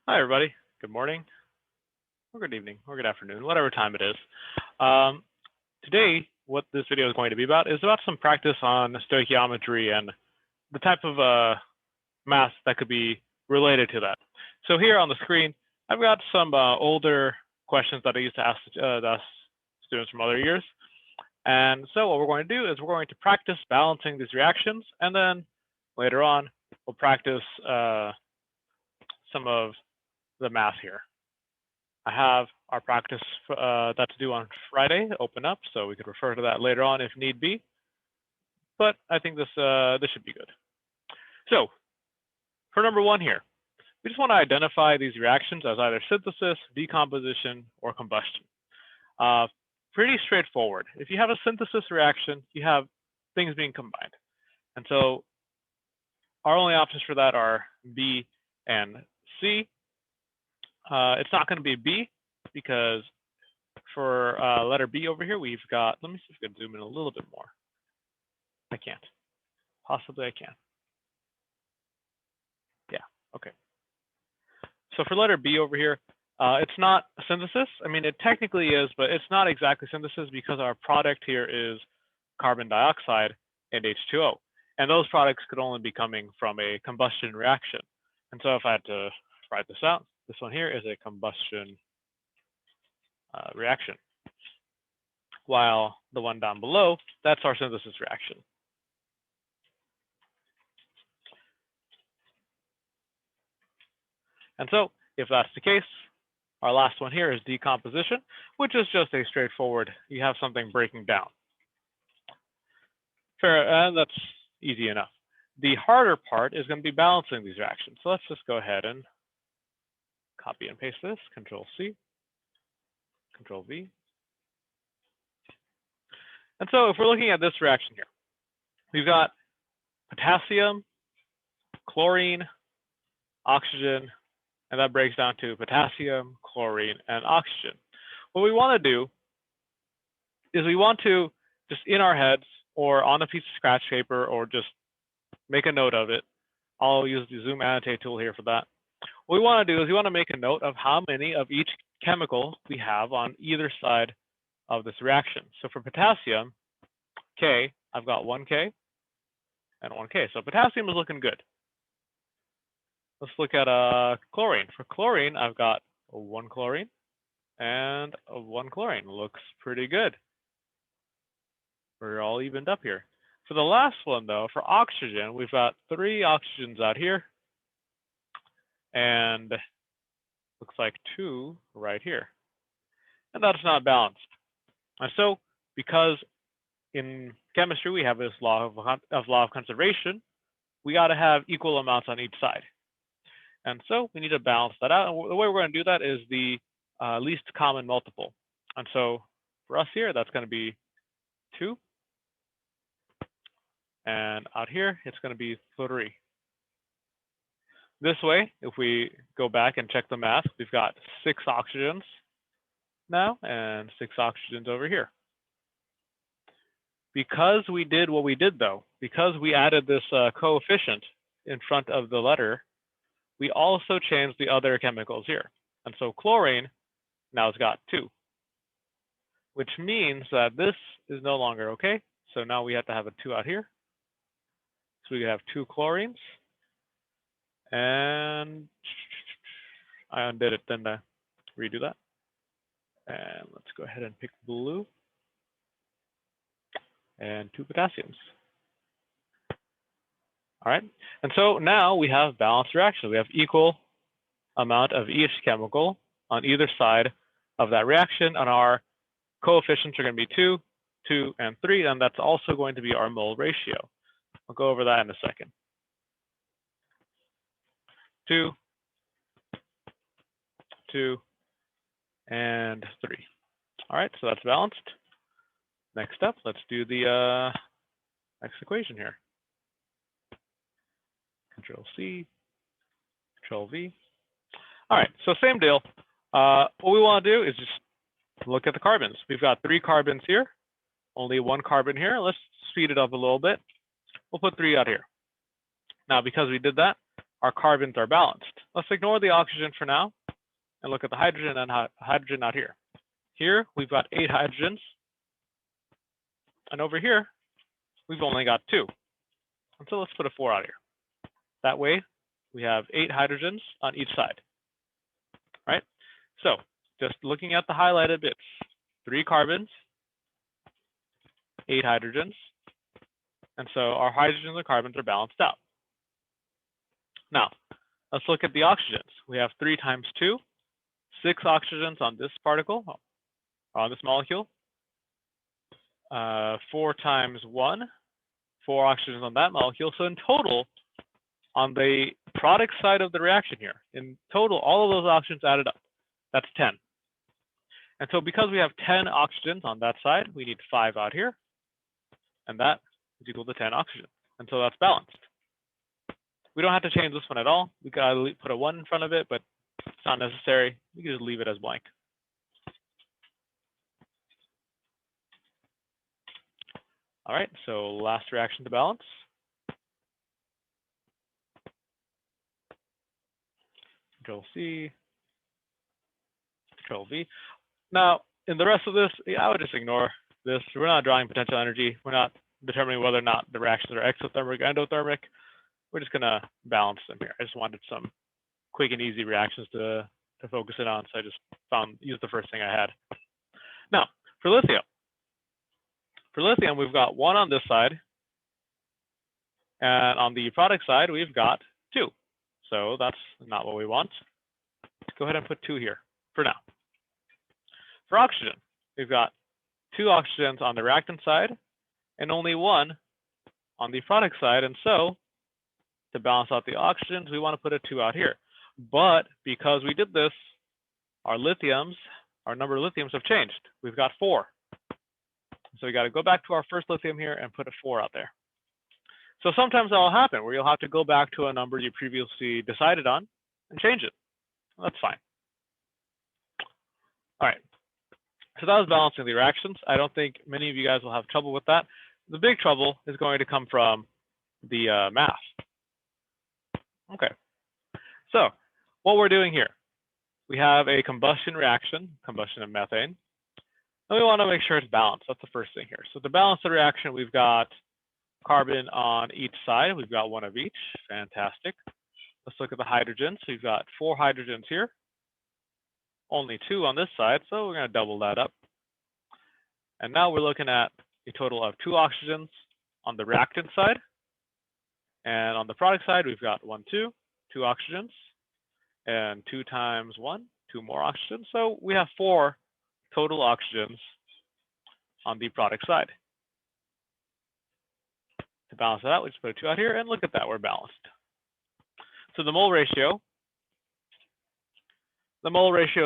Hi, everybody. Good morning, or good evening, or good afternoon, whatever time it is. Um, Today, what this video is going to be about is about some practice on stoichiometry and the type of math that could be related to that. So here on the screen, I've got some older questions that I used to ask students from other years. And so what we're going to do is we're going to practice balancing these reactions, and then later on, we'll practice some of the math here. I have our practice that's due on Friday open up, so we could refer to that later on if need be. But I think this should be good. So for number one here, we just want to identify these reactions as either synthesis, decomposition, or combustion. Pretty straightforward. If you have a synthesis reaction, you have things being combined. And so our only options for that are B and C. It's not going to be B because for letter B over here, we've got, let me see if I can zoom in a little bit more. I can't. Possibly I can. Yeah, okay. So for letter B over here, it's not synthesis. I mean, it technically is, but it's not exactly synthesis because our product here is carbon dioxide and H2O. And those products could only be coming from a combustion reaction. And so if I had to write this out, this one here is a combustion reaction, while the one down below, that's our synthesis reaction. And so if that's the case, our last one here is decomposition, which is just a straightforward, you have something breaking down. Fair, and that's easy enough. The harder part is going to be balancing these reactions. So let's just go ahead and copy and paste this, Control C, Control V. And so if we're looking at this reaction here, we've got potassium, chlorine, oxygen, and that breaks down to potassium, chlorine, and oxygen. What we want to do is we want to just in our heads or on a piece of scratch paper or just make a note of it. I'll use the zoom annotate tool here for that. What we want to do is we want to make a note of how many of each chemical we have on either side of this reaction. So for potassium, K, I've got 1K and 1K. So potassium is looking good. Let's look at chlorine. For chlorine, I've got 1 chlorine and 1 chlorine. Looks pretty good. We're all evened up here. For the last one, though, for oxygen, we've got 3 oxygens out here. And looks like 2 right here. And that's not balanced. And so, because in chemistry we have this law of conservation, we got to have equal amounts on each side. And so we need to balance that out. And the way we're going to do that is the least common multiple. And so for us here, that's going to be 2. And out here, it's going to be 3. This way, if we go back and check the math, we've got 6 oxygens now and 6 oxygens over here. Because we did what we did, though, because we added this coefficient in front of the letter, we also changed the other chemicals here. And so chlorine now has got 2, which means that this is no longer okay. So now we have to have a 2 out here. So we have 2 chlorines. And I undid it, then redo that. And let's go ahead and pick blue. And 2 potassiums. All right, and so now we have balanced reactions. We have equal amount of each chemical on either side of that reaction, and our coefficients are going to be 2, 2, and 3, and that's also going to be our mole ratio. I'll go over that in a second. 2, 2, and 3. All right, so that's balanced. Next up, let's do the next equation here. Control C, Control V. All right, so same deal. What we want to do is just look at the carbons. We've got 3 carbons here, only 1 carbon here. Let's speed it up a little bit. We'll put 3 out here. Now, because we did that, our carbons are balanced. let's ignore the oxygen for now and look at the hydrogen and hydrogen out here. Here, we've got 8 hydrogens. And over here, we've only got 2. And so let's put a 4 out here. That way, we have 8 hydrogens on each side, right? So just looking at the highlighted bits, 3 carbons, 8 hydrogens. And so our hydrogens and carbons are balanced out. Now, let's look at the oxygens. We have 3 times 2, 6 oxygens on this particle, on this molecule. 4 times 1, 4 oxygens on that molecule. So in total, on the product side of the reaction here, in total, all of those oxygens added up. That's 10. And so because we have 10 oxygens on that side, we need 5 out here. And that is equal to 10 oxygen. And so that's balanced. We don't have to change this one at all. We could put a 1 in front of it, but it's not necessary. We can just leave it as blank. All right, so last reaction to balance. Control C, Control V. Now, in the rest of this, I would just ignore this. We're not drawing potential energy. We're not determining whether or not the reactions are exothermic or endothermic. We're just gonna balance them here. I just wanted some quick and easy reactions to focus in on, so I just used the first thing I had. Now, for lithium. For lithium, we've got 1 on this side, and on the product side, we've got 2. So that's not what we want. Let's go ahead and put 2 here for now. For oxygen, we've got 2 oxygens on the reactant side and only 1 on the product side. And so to balance out the oxygens, we want to put a 2 out here. But because we did this, our number of lithiums have changed. We've got 4. So we got to go back to our first lithium here and put a 4 out there. So sometimes that will happen where you'll have to go back to a number you previously decided on and change it. That's fine. All right. So that was balancing the reactions. I don't think many of you guys will have trouble with that. The big trouble is going to come from the mass. Okay. So what we're doing here, we have a combustion reaction, combustion of methane. And we want to make sure it's balanced. That's the first thing here. So to balance the reaction, we've got carbon on each side. We've got 1 of each. Fantastic. Let's look at the hydrogens. We've got 4 hydrogens here. Only 2 on this side, so we're going to double that up. And now we're looking at a total of 2 oxygens on the reactant side. And on the product side, we've got 1, 2 oxygens. And 2 times 1, 2 more oxygens. So we have 4 total oxygens on the product side. To balance that out, we just put a 2 out here, and look at that, we're balanced. So the mole ratio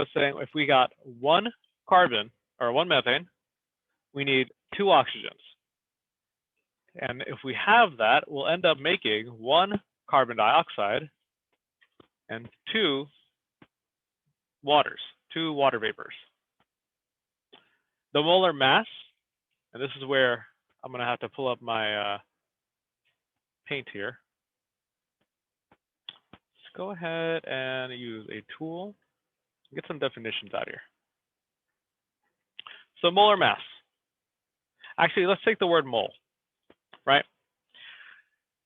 is saying if we got 1 carbon or 1 methane, we need 2 oxygens. And if we have that, we'll end up making 1 carbon dioxide and 2 water vapors. The molar mass, and this is where I'm going to have to pull up my paint here. Let's go ahead and use a tool. Get some definitions out here. So molar mass. Actually, let's take the word mole, right?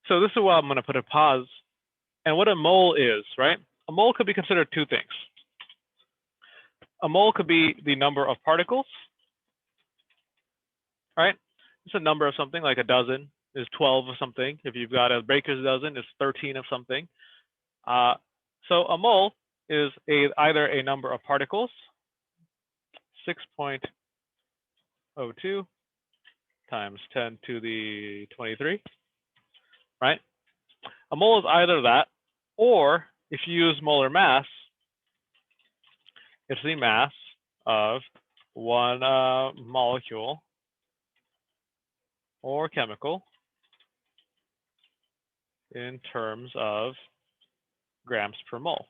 So this is where I'm going to put a pause. And what a mole is, right? A mole could be considered 2 things. A mole could be the number of particles, right? It's a number of something, like a dozen is 12 of something. If you've got a baker's dozen, it's 13 of something. So a mole is either a number of particles, 6.02 times 10 to the 23, right? A mole is either that, or if you use molar mass, it's the mass of 1 molecule or chemical in terms of grams per mole.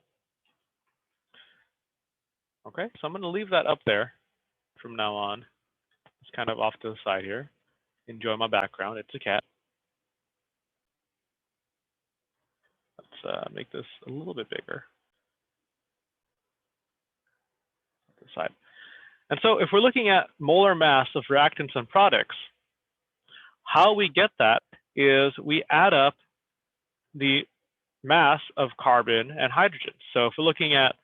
Okay, so I'm going to leave that up there from now on. It's kind of off to the side here. Enjoy my background. It's a cat. Let's make this a little bit bigger. dioxide. And so if we're looking at molar mass of reactants and products, how we get that is we add up the mass of carbon and hydrogen. So if we're looking at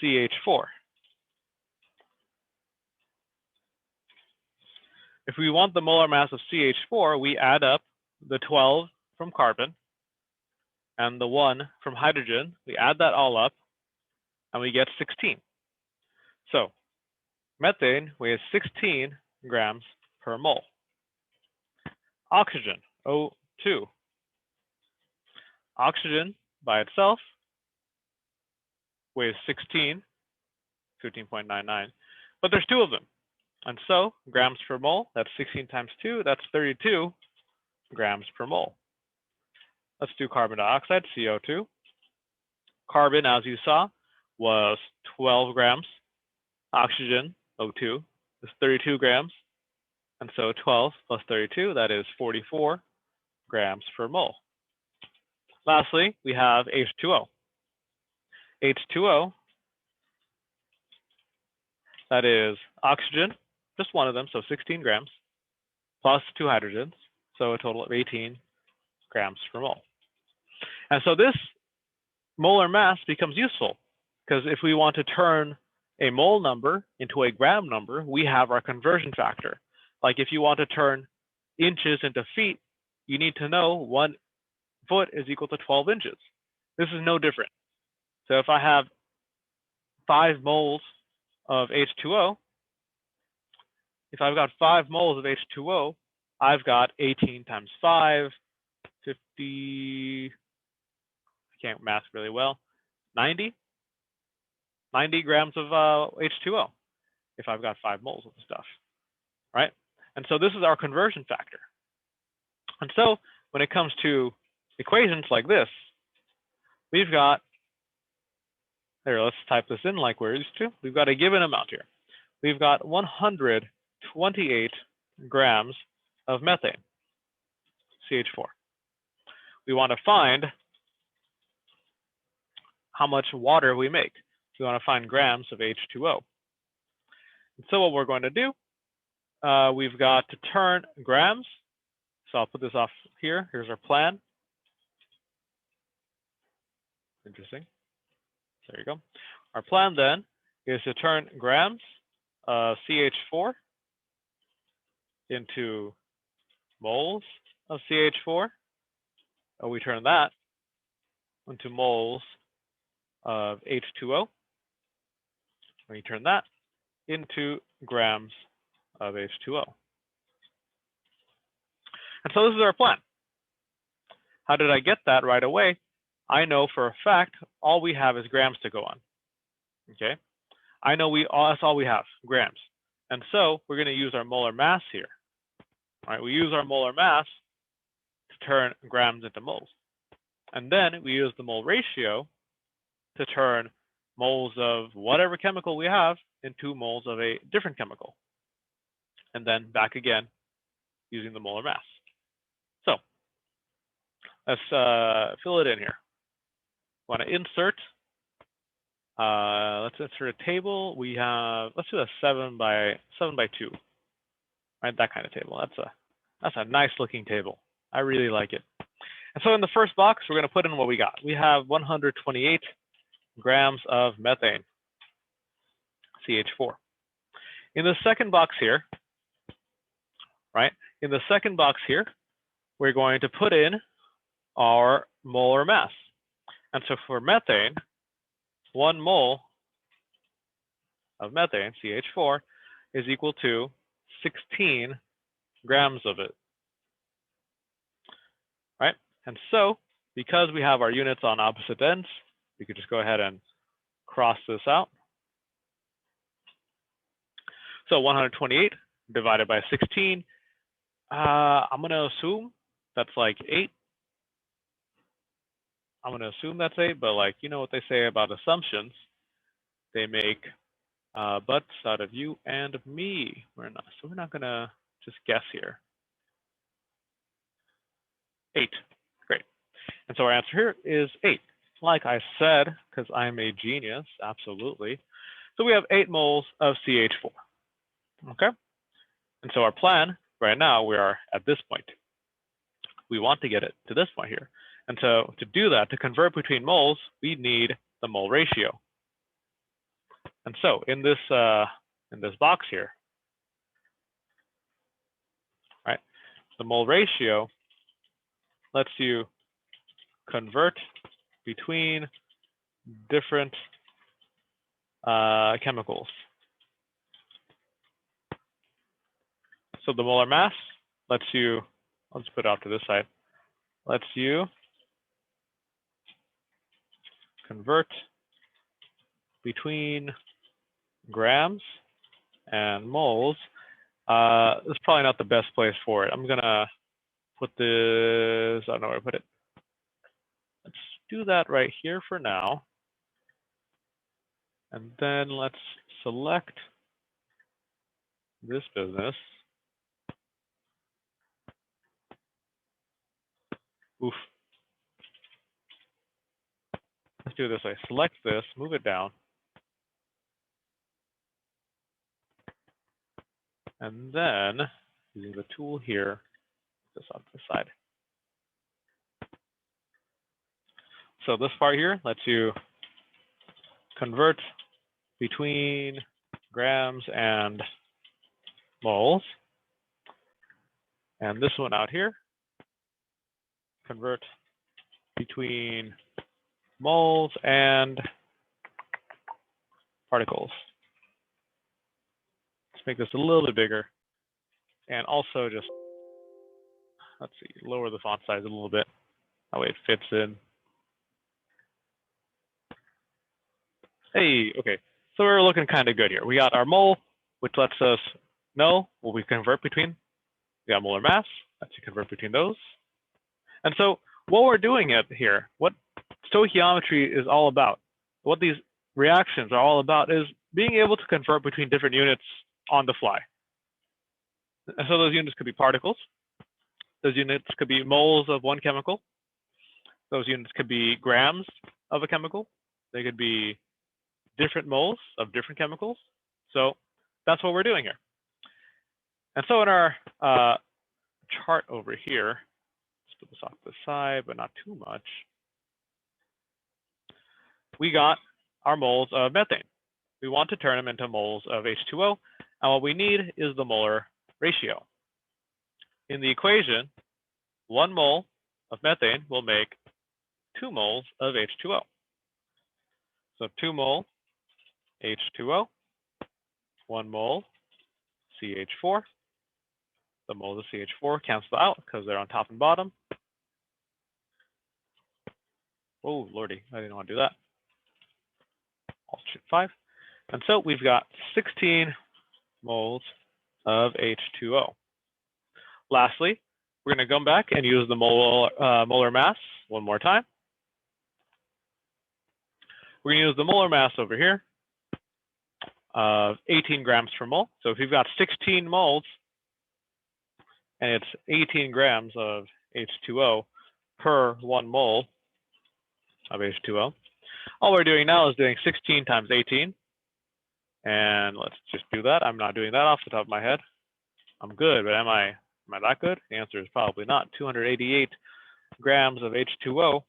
CH4, if we want the molar mass of CH4, we add up the 12 from carbon and the 1 from hydrogen. We add that all up and we get 16. So methane weighs 16 grams per mole. Oxygen, O2. Oxygen by itself weighs 16, 15.99, but there's 2 of them. And so grams per mole, that's 16 times 2, that's 32 grams per mole. Let's do carbon dioxide, CO2. Carbon, as you saw, was 12 grams. Oxygen, O2, is 32 grams. And so 12 plus 32, that is 44 grams per mole. Lastly, we have H2O. H2O, that is oxygen, just one of them, so 16 grams, plus 2 hydrogens, so a total of 18 grams per mole. And so this molar mass becomes useful, because if we want to turn a mole number into a gram number, we have our conversion factor. Like if you want to turn inches into feet, you need to know 1 foot is equal to 12 inches. This is no different. So if I have 5 moles of H2O, if I've got 5 moles of H2O, I've got 18 times 5, 50, I can't math really well, 90 grams of H2O if I've got 5 moles of the stuff, right? And so this is our conversion factor. And so when it comes to equations like this, we've got, here, let's type this in like we're used to. We've got a given amount here. We've got 128 grams of methane, CH4. We want to find how much water we make. We want to find grams of H2O. And so what we're going to do, we've got to turn grams. So I'll put this off here. Here's our plan. Interesting. There you go. Our plan then is to turn grams of CH4 into moles of CH4. And we turn that into moles of H2O. And we turn that into grams of H2O. And so this is our plan. How did I get that right away? I know for a fact all we have is grams to go on. Okay, I know that's all we have, grams. And so we're going to use our molar mass here. All right, we use our molar mass to turn grams into moles. And then we use the mole ratio to turn moles of whatever chemical we have into moles of a different chemical. And then back again using the molar mass. So let's fill it in here. Want to insert, let's insert a table. We have, let's do a 7 by 2, right? That kind of table. That's a nice looking table. I really like it. And so in the first box, we're going to put in what we got. We have 128 grams of methane, CH4. In the second box here, right? In the second box here, we're going to put in our molar mass. And so for methane, 1 mole of methane, CH4, is equal to 16 grams of it, right? And so because we have our units on opposite ends, we could just go ahead and cross this out. So 128 divided by 16, I'm going to assume that's like 8. I'm going to assume that's 8, but like, you know what they say about assumptions, they make butts out of you and me. So we're not going to just guess here. 8, great. And so our answer here is 8. Like I said, because I'm a genius, absolutely. So we have 8 moles of CH4. Okay. And so our plan right now, we are at this point. We want to get it to this point here. And so to do that, to convert between moles, we need the mole ratio. And so in this box here, right, the mole ratio lets you convert between different chemicals. So the molar mass lets you, let's put it off to this side, lets you convert between grams and moles. It's probably not the best place for it. I'm gonna put this, I don't know where to put it. Let's do that right here for now. And then let's select this business. Oof. Let's do it this way. Select this, move it down. And then using the tool here, put this on the side. So this part here lets you convert between grams and moles. And this one out here, convert between moles and particles. Let's make this a little bit bigger. And also just, let's see, lower the font size a little bit. That way it fits in. Hey, okay. So we're looking kind of good here. We got our mole, which lets us know what we convert between. We got molar mass, lets you convert between those. And so what we're doing here, what stoichiometry is all about, what these reactions are all about, is being able to convert between different units on the fly. And so those units could be particles. Those units could be moles of one chemical. Those units could be grams of a chemical. They could be different moles of different chemicals. So that's what we're doing here. And so in our chart over here, let's put this off to the side, but not too much. We got our moles of methane. We want to turn them into moles of H2O, and what we need is the molar ratio. In the equation, 1 mole of methane will make 2 moles of H2O. So 2 mole H2O, 1 mole CH4. The moles of CH4 cancel out because they're on top and bottom. Oh, lordy, I didn't want to do that. Alt-Shift 5. And so we've got 16 moles of H2O. Lastly, we're going to come back and use the molar mass one more time. We're going to use the molar mass over here of 18 grams per mole. So if you've got 16 moles and it's 18 grams of H2O per 1 mole of H2O, all we're doing now is doing 16 times 18. And let's just do that. I'm not doing that off the top of my head. I'm good, but am I that good? The answer is probably not. 288 grams of H2O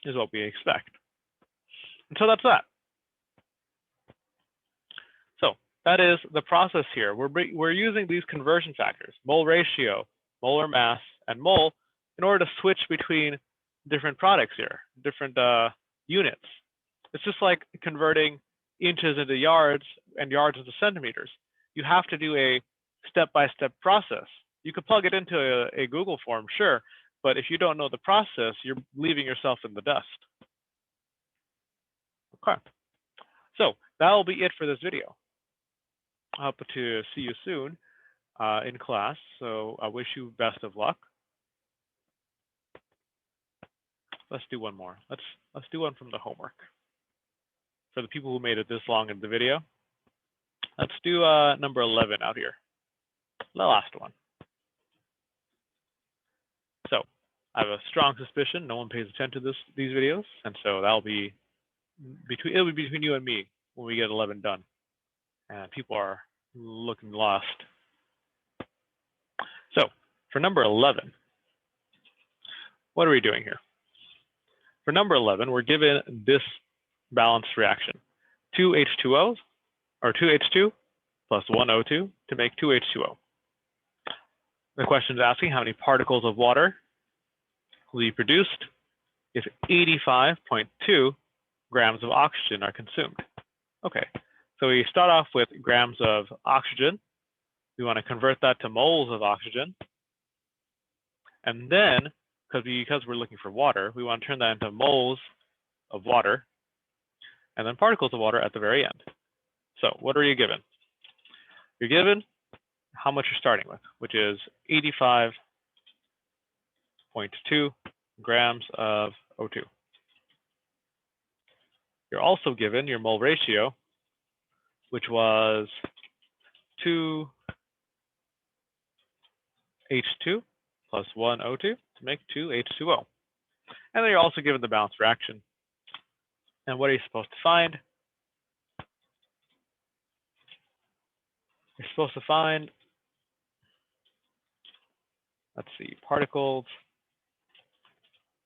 is what we expect. And so that's that. So that is the process here. We're using these conversion factors, mole ratio, molar mass, and mole, in order to switch between different products here, different units. It's just like converting inches into yards and yards into centimeters. You have to do a step-by-step process. You could plug it into a Google form, sure, but if you don't know the process, you're leaving yourself in the dust. Okay, so that'll be it for this video. I hope to see you soon in class, so I wish you best of luck. Let's do one more. Let's do one from the homework. For the people who made it this long in the video, let's do number 11 out here, the last one. So I have a strong suspicion no one pays attention to these videos, and so that'll be between you and me when we get 11 done. and people are looking lost. So for number 11, what are we doing here? For number 11, we're given this balanced reaction, 2 H2Os, or 2 H2 plus 1 O2 to make 2 H2O. The question is asking how many particles of water will be produced if 85.2 grams of oxygen are consumed. Okay, so we start off with grams of oxygen. We want to convert that to moles of oxygen. And then, because we're looking for water, we want to turn that into moles of water, and then particles of water at the very end. So what are you given? You're given how much you're starting with, which is 85.2 grams of O2. You're also given your mole ratio, which was 2 H2 plus 1 O2 to make 2 H2O. And then you're also given the balanced reaction. And what are you supposed to find? You're supposed to find, let's see, particles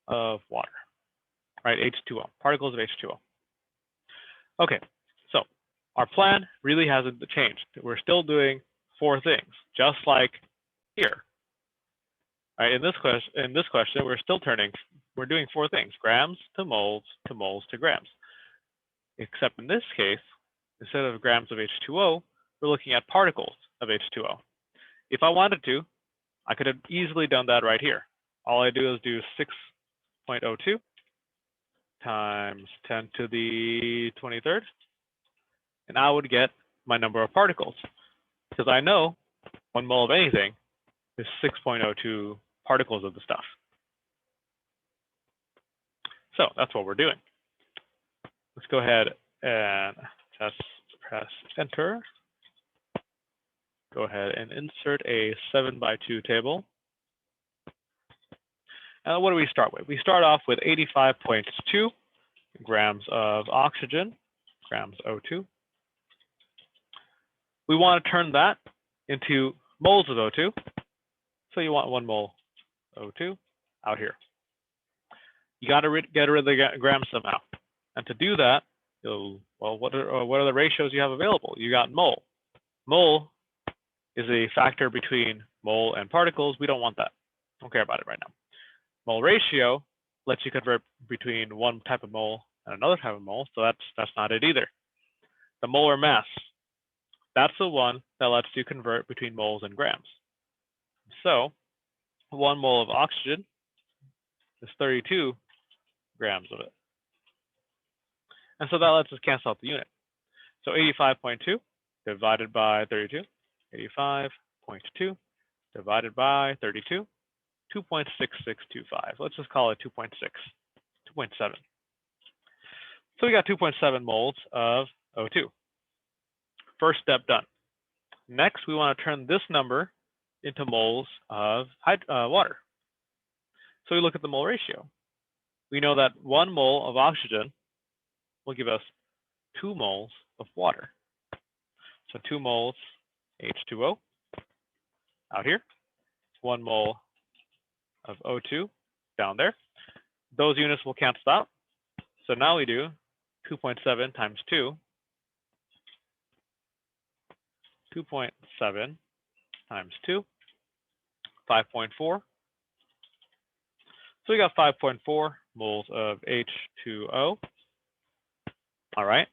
of water, right? H2O, particles of H2O. Okay, so our plan really hasn't changed. We're still doing 4 things, just like here. Right, in this question, we're doing 4 things: grams to moles to grams. Except in this case, instead of grams of H2O, we're looking at particles of H2O. If I wanted to, I could have easily done that right here. All I do is do 6.02 times 10 to the 23rd, and I would get my number of particles, because I know 1 mole of anything is 6.02 particles of the stuff. So that's what we're doing. Let's go ahead and just press enter. Go ahead and insert a 7x2 table. And what do we start with? We start off with 85.2 grams of oxygen, grams O2. We want to turn that into moles of O2. So you want 1 mole O2 out here. You got to get rid of the grams somehow. And to do that, what are the ratios you have available? You got mole. Mole is a factor between mole and particles. We don't want that. Don't care about it right now. Mole ratio lets you convert between one type of mole and another type of mole, so that's not it either. The molar mass, that's the one that lets you convert between moles and grams. So 1 mole of oxygen is 32 grams of it. And so that lets us cancel out the unit. So 85.2 divided by 32, 85.2 divided by 32, 2.6625. Let's just call it 2.6, 2.7. So we got 2.7 moles of O2. First step done. Next, we want to turn this number into moles of water. So we look at the mole ratio. We know that 1 mole of oxygen will give us 2 moles of water. So 2 moles H2O out here, 1 mole of O2 down there. Those units will cancel out. So now we do 2.7 times 2, 2.7 times 2, 5.4. So we got 5.4 moles of H2O. All right.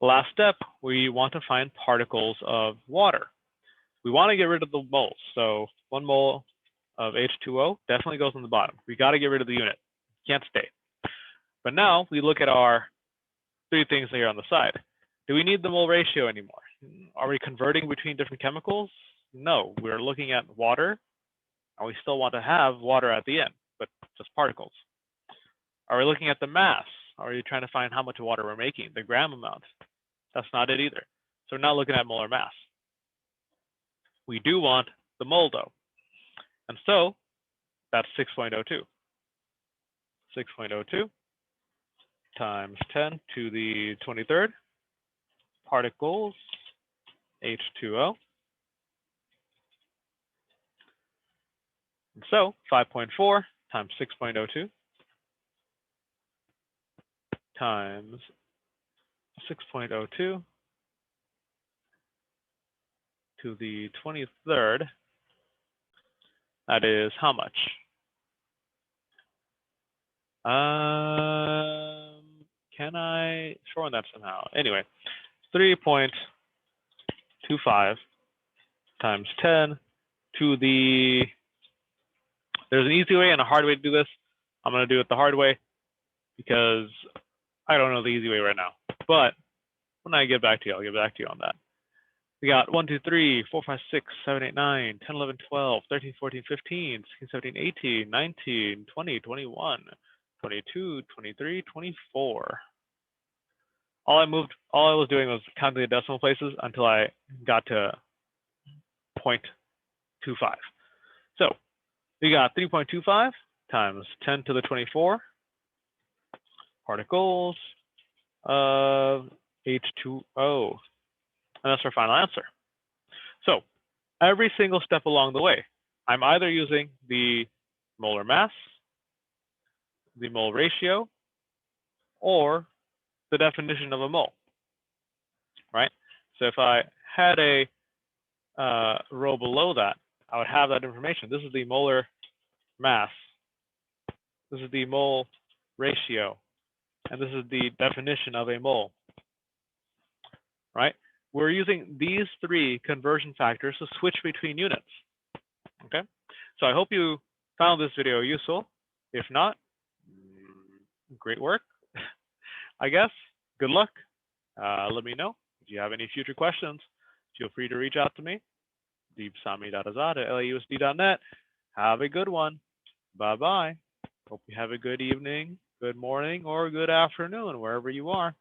Last step, we want to find particles of water. We want to get rid of the moles. So 1 mole of H2O definitely goes on the bottom. We got to get rid of the unit. Can't stay. But now we look at our 3 things here on the side. Do we need the mole ratio anymore? Are we converting between different chemicals? No, we're looking at water, and we still want to have water at the end, but just particles. Are we looking at the mass? Are you trying to find how much water we're making, the gram amount? That's not it either. So we're not looking at molar mass. We do want the mole though. And so that's 6.02. 6.02 times 10 to the 23rd particles H2O. And so 5.4 times 6.02 times 6.02 to the 23rd, that is how much? Can I shorten that somehow? Anyway, 3.25 times 10 to the, there's an easy way and a hard way to do this. I'm going to do it the hard way because I don't know the easy way right now. But when I get back to you, I'll get back to you on that. We got 1, 2, 3, 4, 5, 6, 7, 8, 9, 10, 11, 12, 13, 14, 15, 16, 17, 18, 19, 20, 21, 22, 23, 24. All I was doing was counting the decimal places until I got to 0.25. So we got 3.25 times 10 to the 24 particles of H2O. And that's our final answer. So every single step along the way, I'm either using the molar mass, the mole ratio, or the definition of a mole, right? So if I had a row below that, I would have that information. This is the molar mass. This is the mole ratio. And this is the definition of a mole, right? We're using these three conversion factors to switch between units, okay? So I hope you found this video useful. If not, great work, I guess. Good luck. Let me know. If you have any future questions, feel free to reach out to me. deepsami.azad@lausd.net. Have a good one. Bye-bye. Hope you have a good evening, good morning, or good afternoon, wherever you are.